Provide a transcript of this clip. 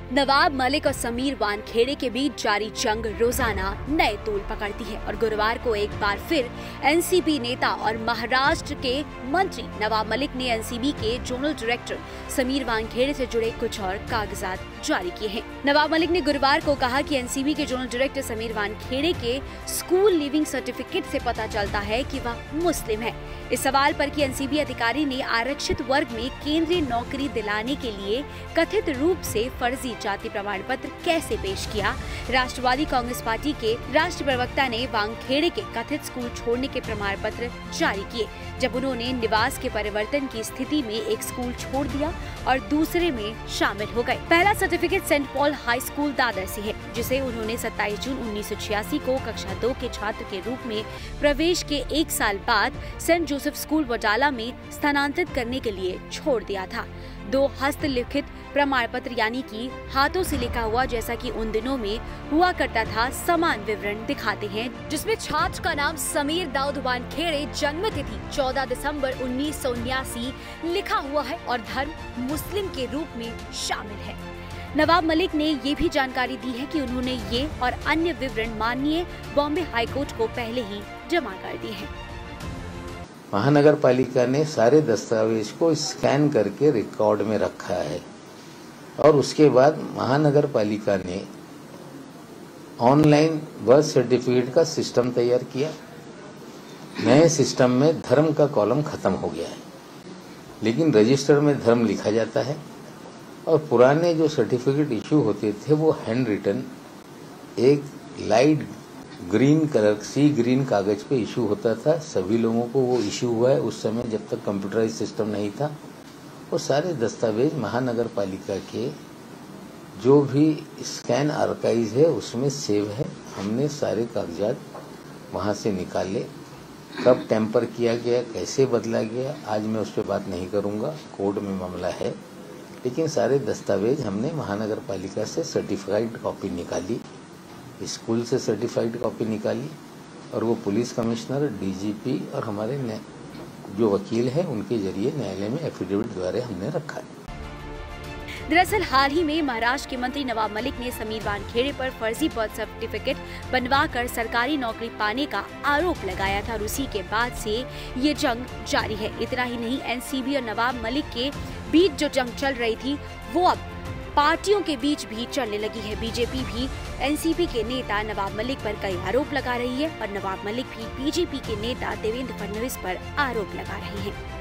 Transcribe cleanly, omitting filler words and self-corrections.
नवाब मलिक और समीर वानखेड़े के बीच जारी जंग रोजाना नए तूल पकड़ती है और गुरुवार को एक बार फिर एनसीपी नेता और महाराष्ट्र के मंत्री नवाब मलिक ने एनसीबी के जोनल डायरेक्टर समीर वानखेड़े से जुड़े कुछ और कागजात जारी किए हैं। नवाब मलिक ने गुरुवार को कहा कि एनसीबी के जोनल डायरेक्टर समीर वानखेड़े के स्कूल लिविंग सर्टिफिकेट से पता चलता है कि वह मुस्लिम है। इस सवाल पर कि एनसीबी अधिकारी ने आरक्षित वर्ग में केंद्रीय नौकरी दिलाने के लिए कथित रूप से फर्जी जाति प्रमाण पत्र कैसे पेश किया, राष्ट्रवादी कांग्रेस पार्टी के राष्ट्रीय प्रवक्ता ने वानखेड़े के कथित स्कूल छोड़ने के प्रमाण पत्र जारी किए, जब उन्होंने निवास के परिवर्तन की स्थिति में एक स्कूल छोड़ दिया और दूसरे में शामिल हो गए। पहला certificate Saint Paul High School Dadar से है, जिसे उन्होंने 27 जून 1986 को कक्षा 2 के छात्र के रूप में प्रवेश के एक साल बाद सेंट जोसेफ स्कूल वडाला में स्थानांतरित करने के लिए छोड़ दिया था। 2 हस्तलिखित प्रमाण पत्र यानी कि हाथों से लिखा हुआ, जैसा कि उन दिनों में हुआ करता था, समान विवरण दिखाते हैं, जिसमें छात्र का नाम समीर दाऊद वानखेड़े, जन्म तिथि 14 दिसंबर 1979 लिखा हुआ है और धर्म मुस्लिम के रूप में शामिल है। नवाब मलिक ने ये भी जानकारी दी है कि उन्होंने ये और अन्य विवरण माननीय बॉम्बे हाईकोर्ट को पहले ही जमा कर दिए हैं। महानगर पालिका ने सारे दस्तावेज को स्कैन करके रिकॉर्ड में रखा है और उसके बाद महानगर पालिका ने ऑनलाइन बर्थ सर्टिफिकेट का सिस्टम तैयार किया। नए सिस्टम में धर्म का कॉलम खत्म हो गया है, लेकिन रजिस्टर में धर्म लिखा जाता है और पुराने जो सर्टिफिकेट इशू होते थे वो हैंड रिटन एक लाइट ग्रीन कलर सी ग्रीन कागज पे इशू होता था। सभी लोगों को वो इशू हुआ है उस समय जब तक कंप्यूटराइज सिस्टम नहीं था। वो सारे दस्तावेज महानगर पालिका के जो भी स्कैन आर्काइव है उसमें सेव है। हमने सारे कागजात वहाँ से निकाले, कब टेम्पर किया गया, कैसे बदला गया, आज मैं उस पर बात नहीं करूँगा, कोर्ट में मामला है, लेकिन सारे दस्तावेज हमने महानगर पालिका से सर्टिफाइड कॉपी निकाली, स्कूल से सर्टिफाइड कॉपी निकाली और वो पुलिस कमिश्नर, डीजीपी और हमारे जो वकील हैं उनके जरिए न्यायालय में एफिडेविट द्वारा हमने रखा है। दरअसल हाल ही में महाराष्ट्र के मंत्री नवाब मलिक ने समीर वानखेड़े पर फर्जी बर्थ सर्टिफिकेट बनवाकर सरकारी नौकरी पाने का आरोप लगाया था और उसी के बाद से ये जंग जारी है। इतना ही नहीं, एनसीबी और नवाब मलिक के बीच जो जंग चल रही थी वो अब पार्टियों के बीच भी चलने लगी है। बीजेपी भी एनसीपी के नेता नवाब मलिक पर कई आरोप लगा रही है और नवाब मलिक भी बीजेपी के नेता देवेंद्र फडणवीस पर आरोप लगा रहे हैं।